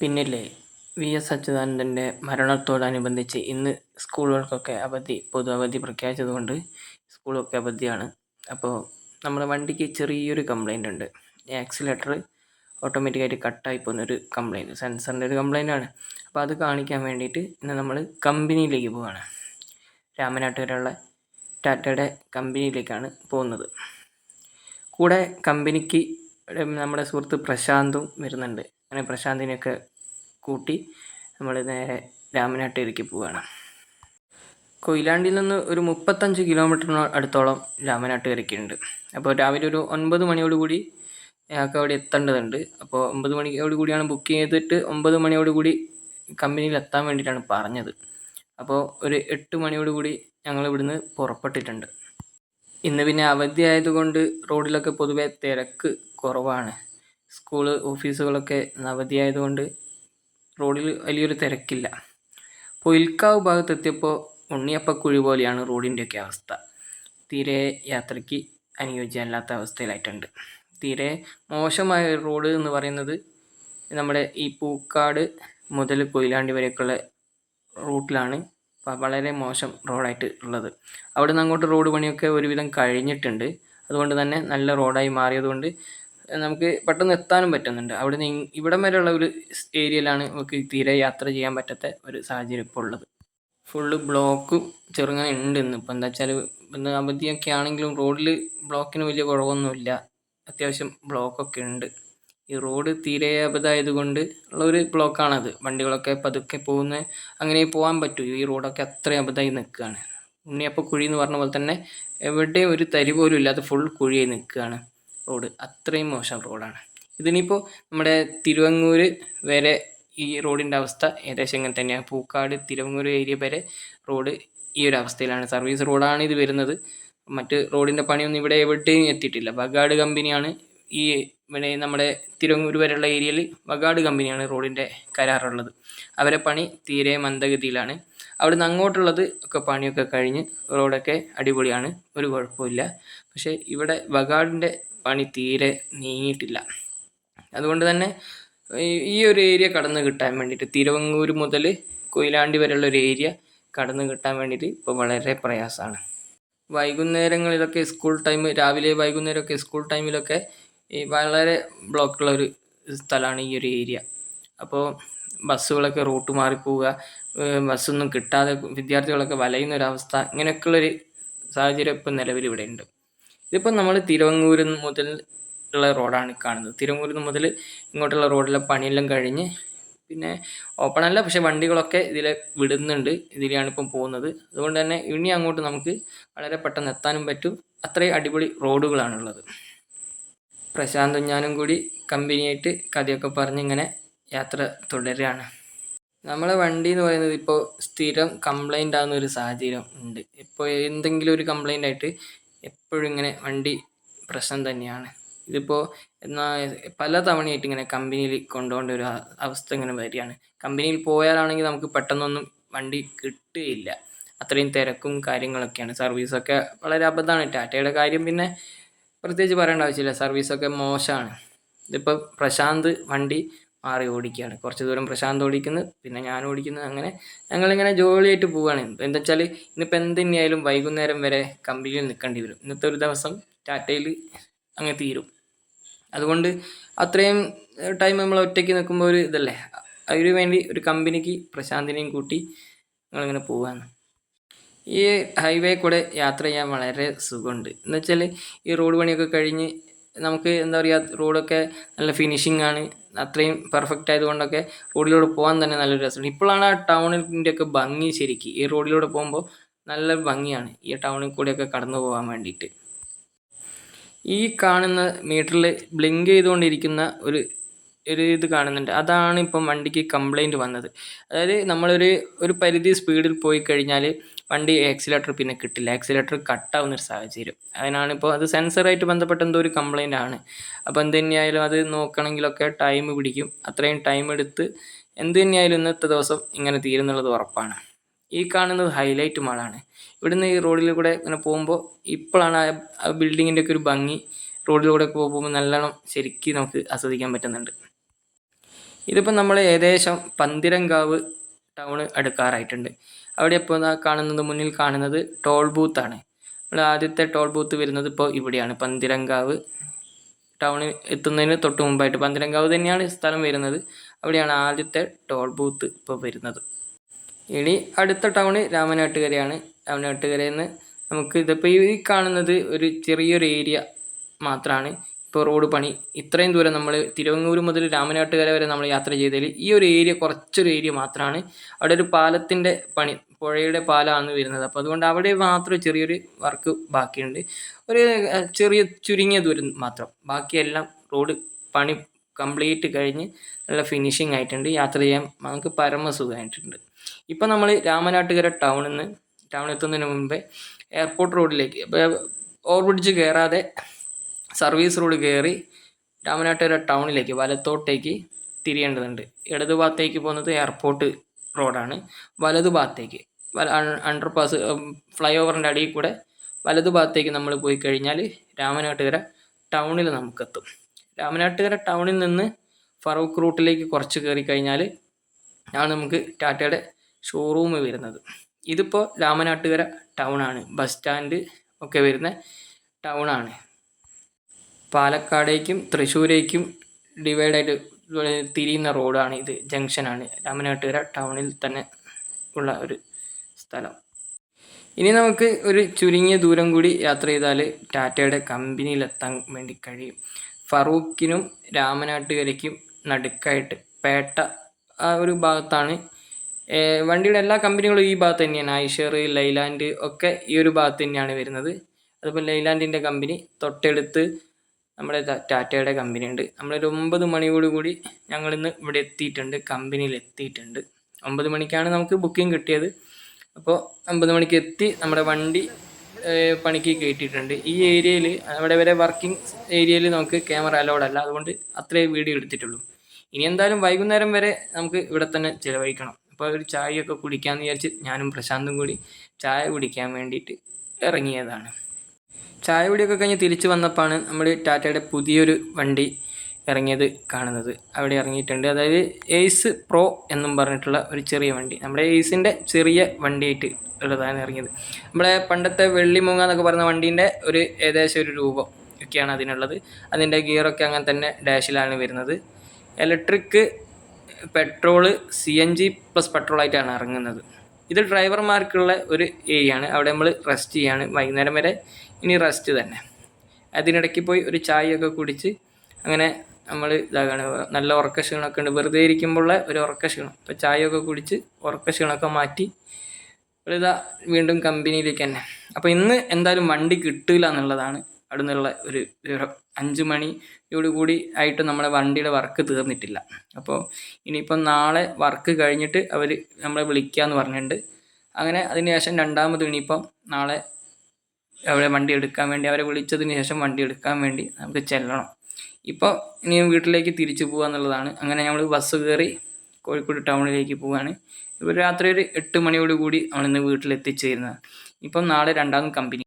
പിന്നില്ലേ, VS. അച്യുതാനന്ദൻ്റെ മരണത്തോടനുബന്ധിച്ച് ഇന്ന് സ്കൂളുകൾക്കൊക്കെ പൊതു അവധി പ്രഖ്യാപിച്ചതുകൊണ്ട് സ്കൂളൊക്കെ അവധിയാണ്. അപ്പോൾ നമ്മുടെ വണ്ടിക്ക് ചെറിയൊരു കംപ്ലൈൻ്റ് ഉണ്ട്. ആക്സിലേറ്റർ ഓട്ടോമാറ്റിക്കായിട്ട് കട്ടായി പോകുന്നൊരു കംപ്ലൈൻറ്റ്, സെൻസറിൻ്റെ ഒരു കംപ്ലൈൻ്റാണ്. അപ്പോൾ അത് കാണിക്കാൻ വേണ്ടിയിട്ട് ഇന്ന് നമ്മൾ കമ്പനിയിലേക്ക് പോവുകയാണ്. രാമനാട്ടുകരയുള്ള ടാറ്റയുടെ കമ്പനിയിലേക്കാണ് പോകുന്നത്. കൂടെ കമ്പനിക്ക് നമ്മുടെ സുഹൃത്ത് പ്രശാന്തും വരുന്നുണ്ട്. അങ്ങനെ പ്രശാന്തിനെയൊക്കെ കൂട്ടി നമ്മൾ നേരെ രാമനാട്ടുകരയ്ക്ക് പോവുകയാണ്. കൊയിലാണ്ടിയിൽ നിന്ന് ഒരു 35 കിലോമീറ്ററിന് അടുത്തോളം രാമനാട്ടുകരയ്ക്കുണ്ട്. അപ്പോൾ രാവിലെ ഒരു 9 മണിയോടുകൂടി ഞങ്ങൾക്ക് അവിടെ എത്തേണ്ടതുണ്ട്. അപ്പോൾ 9 മണിയോടുകൂടിയാണ് ബുക്ക് ചെയ്തിട്ട് 9 മണിയോടുകൂടി കമ്പനിയിൽ എത്താൻ വേണ്ടിയിട്ടാണ് പറഞ്ഞത്. അപ്പോൾ ഒരു 8 മണിയോടുകൂടി ഞങ്ങൾ ഇവിടുന്ന് പുറപ്പെട്ടിട്ടുണ്ട്. ഇന്ന് പിന്നെ അവധി ആയതുകൊണ്ട് റോഡിലൊക്കെ പൊതുവെ തിരക്ക് കുറവാണ്. സ്കൂള് ഓഫീസുകളൊക്കെ അവധിയായതുകൊണ്ട് റോഡിൽ വലിയൊരു തിരക്കില്ല. പൊയിൽക്കാവ് ഭാഗത്തെത്തിയപ്പോൾ ഉണ്ണിയപ്പക്കുഴി പോലെയാണ് റോഡിൻ്റെയൊക്കെ അവസ്ഥ. തീരെ യാത്രയ്ക്ക് അനുയോജ്യമല്ലാത്ത അവസ്ഥയിലായിട്ടുണ്ട്. തീരെ മോശമായ റോഡ് എന്ന് പറയുന്നത് നമ്മുടെ ഈ പൂക്കാട് മുതൽ കൊയിലാണ്ടി വരെയൊക്കെയുള്ള റൂട്ടിലാണ് വളരെ മോശം റോഡായിട്ട് ഉള്ളത്. അവിടെ നിന്ന് അങ്ങോട്ട് റോഡ് പണിയൊക്കെ ഒരുവിധം കഴിഞ്ഞിട്ടുണ്ട്. അതുകൊണ്ട് തന്നെ നല്ല റോഡായി മാറിയതുകൊണ്ട് നമുക്ക് പെട്ടെന്ന് എത്താനും പറ്റുന്നുണ്ട്. അവിടെ നിന്ന് ഇവിടം വരെയുള്ള ഒരു ഏരിയയിലാണ് നമുക്ക് തീരെ യാത്ര ചെയ്യാൻ പറ്റാത്ത ഒരു സാഹചര്യം ഇപ്പോൾ ഉള്ളത്. ഫുള്ള് ബ്ലോക്കും ചെറുങ്ങനെ ഉണ്ട് ഇന്ന്. ഇപ്പോൾ എന്താ വെച്ചാൽ ഇന്ന് അവധിയൊക്കെ ആണെങ്കിലും റോഡിൽ ബ്ലോക്കിന് വലിയ കുറവൊന്നുമില്ല. അത്യാവശ്യം ബ്ലോക്കൊക്കെ ഉണ്ട്. ഈ റോഡ് തീരെ അബദ്ധമായതുകൊണ്ട് ഉള്ളൊരു ബ്ലോക്കാണത്. വണ്ടികളൊക്കെ പതുക്കെ അങ്ങനെ പോകാൻ പറ്റൂ. ഈ റോഡൊക്കെ അത്രയും അബദ്ധമായി നിൽക്കുകയാണ്. ഉണ്ണിയപ്പക്കുഴി എന്ന് പറഞ്ഞ പോലെ തന്നെ എവിടെയും ഒരു തരി പോലും ഇല്ലാതെ ഫുൾ കുഴിയായി നിൽക്കുകയാണ് റോഡ്. അത്രയും മോശം റോഡാണ്. ഇതിനിപ്പോൾ നമ്മുടെ തിരുവങ്ങൂർ വരെ ഈ റോഡിൻ്റെ അവസ്ഥ ഏകദേശം ഇങ്ങനെ തന്നെയാണ്. പൂക്കാട് തിരുവങ്ങൂർ ഏരിയ വരെ റോഡ് ഈ ഒരു അവസ്ഥയിലാണ്. സർവീസ് റോഡാണ് ഇത് വരുന്നത്. മറ്റ് റോഡിൻ്റെ പണിയൊന്നും ഇവിടെ എവിടെയും എത്തിയിട്ടില്ല. വഗാഡ് കമ്പനിയാണ് ഈ നമ്മുടെ തിരുവങ്ങൂർ വരെയുള്ള ഏരിയയിൽ വഗാഡ് കമ്പനിയാണ് റോഡിൻ്റെ കരാറുള്ളത്. അവരെ പണി തീരെ മന്ദഗതിയിലാണ്. അവിടെ നിന്ന് അങ്ങോട്ടുള്ളത് ഒക്കെ പണിയൊക്കെ കഴിഞ്ഞ് റോഡൊക്കെ അടിപൊളിയാണ്, ഒരു കുഴപ്പമില്ല. പക്ഷേ ഇവിടെ വഗാഡിൻ്റെ പണി തീരെ നീങ്ങിയിട്ടില്ല. അതുകൊണ്ട് തന്നെ ഈ ഒരു ഏരിയ കടന്നു കിട്ടാൻ വേണ്ടിയിട്ട് തിരുവങ്ങൂർ മുതൽ കൊയിലാണ്ടി വരെയുള്ള ഒരു ഏരിയ കടന്നു കിട്ടാൻ വേണ്ടിയിട്ട് ഇപ്പോൾ വളരെ പ്രയാസമാണ്. വൈകുന്നേരങ്ങളിലൊക്കെ സ്കൂൾ ടൈം, രാവിലെ വൈകുന്നേരമൊക്കെ സ്കൂൾ ടൈമിലൊക്കെ ഈ വളരെ ബ്ലോക്കുള്ള ഒരു സ്ഥലമാണ് ഈ ഒരു ഏരിയ. അപ്പോൾ ബസ്സുകളൊക്കെ റൂട്ട് മാറിപ്പോവുക, ബസ്സൊന്നും കിട്ടാതെ വിദ്യാർത്ഥികളൊക്കെ വലയുന്ന ഒരവസ്ഥ, ഇങ്ങനെയൊക്കെയുള്ളൊരു സാഹചര്യം ഇപ്പം നിലവിലിവിടെ ഉണ്ട്. ഇതിപ്പോൾ നമ്മൾ തിരുവങ്ങൂർ മുതൽ ഉള്ള റോഡാണ് കാണുന്നത്. തിരുവങ്ങൂർ മുതൽ ഇങ്ങോട്ടുള്ള റോഡിലെ പണിയെല്ലാം കഴിഞ്ഞ് പിന്നെ ഓപ്പൺ അല്ല, പക്ഷേ വണ്ടികളൊക്കെ ഇതിൽ വിടുന്നുണ്ട്. ഇതിലാണ് ഇപ്പം പോകുന്നത്. അതുകൊണ്ട് തന്നെ ഇനി അങ്ങോട്ട് നമുക്ക് വളരെ പെട്ടെന്ന് എത്താനും പറ്റും. അത്രയും അടിപൊളി റോഡുകളാണുള്ളത്. പ്രശാന്തും ഞാനും കൂടി കമ്പനിയായിട്ട് കഥയൊക്കെ പറഞ്ഞ് ഇങ്ങനെ യാത്ര തുടരുകയാണ്. നമ്മളെ വണ്ടി എന്ന് പറയുന്നത് ഇപ്പോൾ സ്ഥിരം കംപ്ലൈൻ്റ് ആകുന്ന ഒരു സാഹചര്യം ഉണ്ട്. ഇപ്പോൾ എന്തെങ്കിലും ഒരു കംപ്ലൈൻ്റ് ആയിട്ട് എപ്പോഴും ഇങ്ങനെ വണ്ടി പ്രശ്നം തന്നെയാണ്. ഇതിപ്പോൾ പല തവണയായിട്ട് ഇങ്ങനെ കമ്പനിയിൽ കൊണ്ടുപോകേണ്ട ഒരു അവസ്ഥ ഇങ്ങനെ വരികയാണ്. കമ്പനിയിൽ പോയാലാണെങ്കിൽ നമുക്ക് പെട്ടെന്നൊന്നും വണ്ടി കിട്ടുകയില്ല. അത്രയും തിരക്കും കാര്യങ്ങളൊക്കെയാണ്. സർവീസൊക്കെ വളരെ അബദ്ധമാണ്. ടാറ്റയുടെ കാര്യം പിന്നെ പ്രത്യേകിച്ച് പറയേണ്ട ആവശ്യമില്ല. സർവീസൊക്കെ മോശമാണ്. ഇതിപ്പോൾ പ്രശാന്ത് വണ്ടി മാറി ഓടിക്കുകയാണ്. കുറച്ച് ദൂരം പ്രശാന്ത് ഓടിക്കുന്നു, പിന്നെ ഞാൻ ഓടിക്കുന്നു. അങ്ങനെ ഞങ്ങളിങ്ങനെ ജോളിയായിട്ട് പോവുകയാണ്. എന്താ വെച്ചാൽ ഇന്നിപ്പോൾ എന്തുതന്നെയായാലും വൈകുന്നേരം വരെ കമ്പനിയിൽ നിൽക്കേണ്ടി വരും. ഇന്നത്തെ ഒരു ദിവസം ടാറ്റയിൽ അങ്ങനെ തീരും. അതുകൊണ്ട് അത്രയും ടൈം നമ്മൾ ഒറ്റയ്ക്ക് നിൽക്കുമ്പോൾ ഒരു ഇതല്ലേ, അതിനു വേണ്ടി ഒരു കമ്പനിക്ക് പ്രശാന്തിനെയും കൂട്ടി ഞങ്ങളിങ്ങനെ പോവുകയാണ്. ഈ ഹൈവേ കൂടെ യാത്ര ചെയ്യാൻ വളരെ സുഖമുണ്ട്. എന്ന് വെച്ചാൽ ഈ റോഡ് പണിയൊക്കെ കഴിഞ്ഞ് നമുക്ക് എന്താ പറയുക, റോഡൊക്കെ നല്ല ഫിനിഷിംഗ് ആണ്. അത്രയും പെർഫെക്റ്റ് ആയതുകൊണ്ടൊക്കെ റോഡിലൂടെ പോകാൻ തന്നെ നല്ലൊരു രസമുണ്ട്. ഇപ്പോഴാണ് ആ ടൗണിൻ്റെയൊക്കെ ഭംഗി ശരിക്കും. ഈ റോഡിലൂടെ പോകുമ്പോൾ നല്ല ഭംഗിയാണ് ഈ ടൗണിൽ കൂടെയൊക്കെ കടന്നു പോകാൻ വേണ്ടിയിട്ട്. ഈ കാണുന്ന മീറ്ററിൽ ബ്ലിങ്ക് ചെയ്തുകൊണ്ടിരിക്കുന്ന ഒരു ഇത് കാണുന്നുണ്ട്. അതാണ് ഇപ്പം വണ്ടിക്ക് കംപ്ലൈൻറ്റ് വന്നത്. അതായത് നമ്മളൊരു പരിധി സ്പീഡിൽ പോയി കഴിഞ്ഞാൽ വണ്ടി ആക്സിലേറ്റർ പിന്നെ കിട്ടില്ല. ആക്സിലേറ്റർ കട്ടാവുന്നൊരു സാഹചര്യം. അതിനാണിപ്പോൾ അത് സെൻസറായിട്ട് ബന്ധപ്പെട്ട എന്തോ ഒരു കംപ്ലൈൻ്റ് ആണ്. അപ്പോൾ എന്ത് തന്നെയായാലും അത് നോക്കണമെങ്കിലൊക്കെ ടൈം പിടിക്കും. അത്രയും ടൈം എടുത്ത് എന്ത് തന്നെയായാലും ഇന്നത്തെ ദിവസം ഇങ്ങനെ തീരുന്നുള്ളത് ഉറപ്പാണ്. ഈ കാണുന്നത് ഹൈലൈറ്റ് മാളാണ്. ഇവിടുന്ന് ഈ റോഡിൽ കൂടെ ഇങ്ങനെ പോകുമ്പോൾ ഇപ്പോഴാണ് ആ ബിൽഡിങ്ങിൻ്റെ ഒക്കെ ഒരു ഭംഗി റോഡിലൂടെ പോകുമ്പോൾ നല്ലോണം ശരിക്കും നമുക്ക് ആസ്വദിക്കാൻ പറ്റുന്നുണ്ട്. ഇതിപ്പോൾ നമ്മൾ ഏകദേശം പന്തിരങ്കാവ് ടൗൺ അടുക്കാറായിട്ടുണ്ട്. അവിടെ ഇപ്പോൾ കാണുന്നത്, മുന്നിൽ കാണുന്നത് ടോൾ ബൂത്താണ്. നമ്മൾ ആദ്യത്തെ ടോൾ ബൂത്ത് വരുന്നത് ഇപ്പോൾ ഇവിടെയാണ്. പന്തിരങ്കാവ് ടൗണിൽ എത്തുന്നതിന് തൊട്ട് മുമ്പായിട്ട് പന്തിരങ്കാവ് തന്നെയാണ് സ്ഥലം വരുന്നത്. അവിടെയാണ് ആദ്യത്തെ ടോൾ ബൂത്ത് ഇപ്പോൾ വരുന്നത്. ഇനി അടുത്ത ടൗണ് രാമനാട്ടുകരയാണ്. രാമനാട്ടുകരയിൽ നിന്ന് നമുക്ക് ഇതിപ്പോൾ ഈ കാണുന്നത് ഒരു ചെറിയൊരു ഏരിയ മാത്രമാണ്. ഇപ്പോൾ റോഡ് പണി ഇത്രയും ദൂരം നമ്മൾ തിരുവങ്ങൂർ മുതൽ രാമനാട്ടുകര വരെ നമ്മൾ യാത്ര ചെയ്തതിൽ ഈ ഒരു ഏരിയ കുറച്ചൊരു ഏരിയ മാത്രമാണ്. അവിടെ ഒരു പാലത്തിൻ്റെ പണി, പുഴയുടെ പാലമാണ് വരുന്നത്. അപ്പോൾ അതുകൊണ്ട് അവിടെ മാത്രം ചെറിയൊരു വർക്ക് ബാക്കിയുണ്ട്. ഒരു ചെറിയ ചുരുങ്ങിയ ദൂരം മാത്രം. ബാക്കിയെല്ലാം റോഡ് പണി കംപ്ലീറ്റ് കഴിഞ്ഞ് നല്ല ഫിനിഷിംഗ് ആയിട്ടുണ്ട്. യാത്ര ചെയ്യാൻ നമുക്ക് പരമസുഖമായിട്ടുണ്ട്. ഇപ്പം നമ്മൾ രാമനാട്ടുകര ടൗണിൽ എത്തുന്നതിന് മുമ്പേ എയർപോർട്ട് റോഡിലേക്ക്, ഓവർബ്രിഡ്ജ് കയറാതെ സർവീസ് റോഡ് കയറി രാമനാട്ടുകര ടൗണിലേക്ക് വലത്തോട്ടേക്ക് തിരിയേണ്ടതുണ്ട്. ഇടതു ഭാഗത്തേക്ക് പോകുന്നത് എയർപോർട്ട് റോഡാണ്. വലതു ഭാഗത്തേക്ക് അണ്ടർപാസ്, ഫ്ലൈ ഓവറിൻ്റെ അടിയിൽ കൂടെ വലതു ഭാഗത്തേക്ക് നമ്മൾ പോയി കഴിഞ്ഞാൽ രാമനാട്ടുകര ടൗണിൽ നമുക്കെത്തും. രാമനാട്ടുകര ടൗണിൽ നിന്ന് ഫറൂഖ് റൂട്ടിലേക്ക് കുറച്ച് കയറി കഴിഞ്ഞാൽ ആണ് നമുക്ക് ടാറ്റയുടെ ഷോറൂം വരുന്നത്. ഇതിപ്പോൾ രാമനാട്ടുകര ടൗണാണ്. ബസ് സ്റ്റാൻഡ് ഒക്കെ വരുന്ന ടൗണാണ്. പാലക്കാടേക്കും തൃശ്ശൂരേക്കും ഡിവൈഡായിട്ട് തിരിയുന്ന റോഡാണ് ഇത്. ജംഗ്ഷനാണ്. രാമനാട്ടുകര ടൗണിൽ തന്നെ ഉള്ള ഒരു സ്ഥലം. ഇനി നമുക്ക് ഒരു ചുരുങ്ങിയ ദൂരം കൂടി യാത്ര ചെയ്താൽ ടാറ്റയുടെ കമ്പനിയിലെത്താൻ വേണ്ടി കഴിയും. ഫറൂഖിനും രാമനാട്ടുകരയ്ക്കും നടുക്കായിട്ട് പേട്ട ആ ഒരു ഭാഗത്താണ്. വണ്ടിയുടെ എല്ലാ കമ്പനികളും ഈ ഭാഗത്ത് തന്നെയാണ്. ഐഷർ, ലൈലാൻഡ് ഒക്കെ ഈ ഒരു ഭാഗത്ത് തന്നെയാണ് വരുന്നത്. അതുപോലെ ലൈലാൻഡിൻ്റെ കമ്പനി തൊട്ടടുത്ത് നമ്മുടെ ടാറ്റയുടെ കമ്പനി ഉണ്ട്. നമ്മളൊരു 9 മണിയോടുകൂടി ഞങ്ങളിന്ന് ഇവിടെ എത്തിയിട്ടുണ്ട്, കമ്പനിയിൽ എത്തിയിട്ടുണ്ട്. 9 മണിക്കാണ് നമുക്ക് ബുക്കിംഗ് കിട്ടിയത്. അപ്പോൾ 9 മണിക്ക് എത്തി. നമ്മുടെ വണ്ടി പണിക്ക് കയറ്റിയിട്ടുണ്ട്. ഈ ഏരിയയിൽ, അവിടെ വരെ വർക്കിംഗ് ഏരിയയിൽ നമുക്ക് ക്യാമറ അലൗഡ് അല്ല. അതുകൊണ്ട് അത്രേ വീഡിയോ എടുത്തിട്ടുള്ളൂ. ഇനി എന്തായാലും വൈകുന്നേരം വരെ നമുക്ക് ഇവിടെ തന്നെ ചിലവഴിക്കണം. അപ്പോൾ ഒരു ചായയൊക്കെ കുടിക്കാമെന്ന് വിചാരിച്ച് ഞാനും പ്രശാന്തും കൂടി ചായ കുടിക്കാൻ വേണ്ടിയിട്ട് ഇറങ്ങിയതാണ്. ചായ കുടിയൊക്കെ കഴിഞ്ഞ് തിരിച്ച് വന്നപ്പോഴാണ് നമ്മൾ ടാറ്റയുടെ പുതിയൊരു വണ്ടി ഇറങ്ങിയത് കാണുന്നത്. അവിടെ ഇറങ്ങിയിട്ടുണ്ട്. അതായത് എയ്സ് പ്രോ എന്നും പറഞ്ഞിട്ടുള്ള ഒരു ചെറിയ വണ്ടി. നമ്മുടെ എയ്സിൻ്റെ ചെറിയ വണ്ടിയായിട്ട് ഉള്ളതാണ് ഇറങ്ങിയത്. നമ്മളെ പണ്ടത്തെ വെള്ളിമൂങ്ങ എന്നൊക്കെ പറയുന്ന വണ്ടീൻ്റെ ഒരു ഏകദേശം ഒരു രൂപം ഒക്കെയാണ് അതിനുള്ളത്. അതിൻ്റെ ഗിയറൊക്കെ അങ്ങനെ തന്നെ ഡാഷിലാണ് വരുന്നത്. ഇലക്ട്രിക്, പെട്രോള്, CNG പ്ലസ് പെട്രോളായിട്ടാണ് ഇറങ്ങുന്നത്. ഇത് ഡ്രൈവർമാർക്കുള്ള ഒരു ഏരിയ ആണ്. അവിടെ നമ്മൾ റെസ്റ്റ് ചെയ്യാണ്. വൈകുന്നേരം വരെ ഇനി റെസ്റ്റ് തന്നെ. അതിനിടയ്ക്ക് പോയി ഒരു ചായയൊക്കെ കുടിച്ച് അങ്ങനെ നമ്മൾ ഇതാകാണ്. നല്ല ഉറക്ക ക്ഷീണമൊക്കെ ഉണ്ട്. വെറുതെ ഇരിക്കുമ്പോഴുള്ള ഒരു ഉറക്ക ക്ഷീണം. അപ്പോൾ ചായയൊക്കെ കുടിച്ച് ഉറക്ക ക്ഷീണമൊക്കെ മാറ്റി ഇതാ വീണ്ടും കമ്പനിയിലേക്ക് തന്നെ. അപ്പോൾ ഇന്ന് എന്തായാലും വണ്ടി കിട്ടില്ല എന്നുള്ളതാണ് അവിടെ നിന്നുള്ള ഒരു 5 മണിയോടുകൂടി ആയിട്ട് നമ്മുടെ വണ്ടിയുടെ വർക്ക് തീർന്നിട്ടില്ല. അപ്പോൾ ഇനിയിപ്പം നാളെ വർക്ക് കഴിഞ്ഞിട്ട് അവർ നമ്മളെ വിളിക്കാമെന്ന് പറഞ്ഞിട്ടുണ്ട്. അങ്ങനെ അതിന് ശേഷം രണ്ടാമത് ഇനിയിപ്പം നാളെ അവിടെ വണ്ടി എടുക്കാൻ വേണ്ടി, അവരെ വിളിച്ചതിന് ശേഷം വണ്ടി എടുക്കാൻ വേണ്ടി നമുക്ക് ചെല്ലണം. ഇപ്പോൾ ഇനിയും വീട്ടിലേക്ക് തിരിച്ചു പോകുക എന്നുള്ളതാണ്. അങ്ങനെ നമ്മൾ ബസ് കയറി കോഴിക്കോട് ടൗണിലേക്ക് പോവുകയാണ്. ഇപ്പോൾ രാത്രി ഒരു 8 മണിയോടുകൂടി നമ്മളിന്ന് വീട്ടിലെത്തിച്ചേരുന്നത്. ഇപ്പം നാളെ രണ്ടാമത് കമ്പനി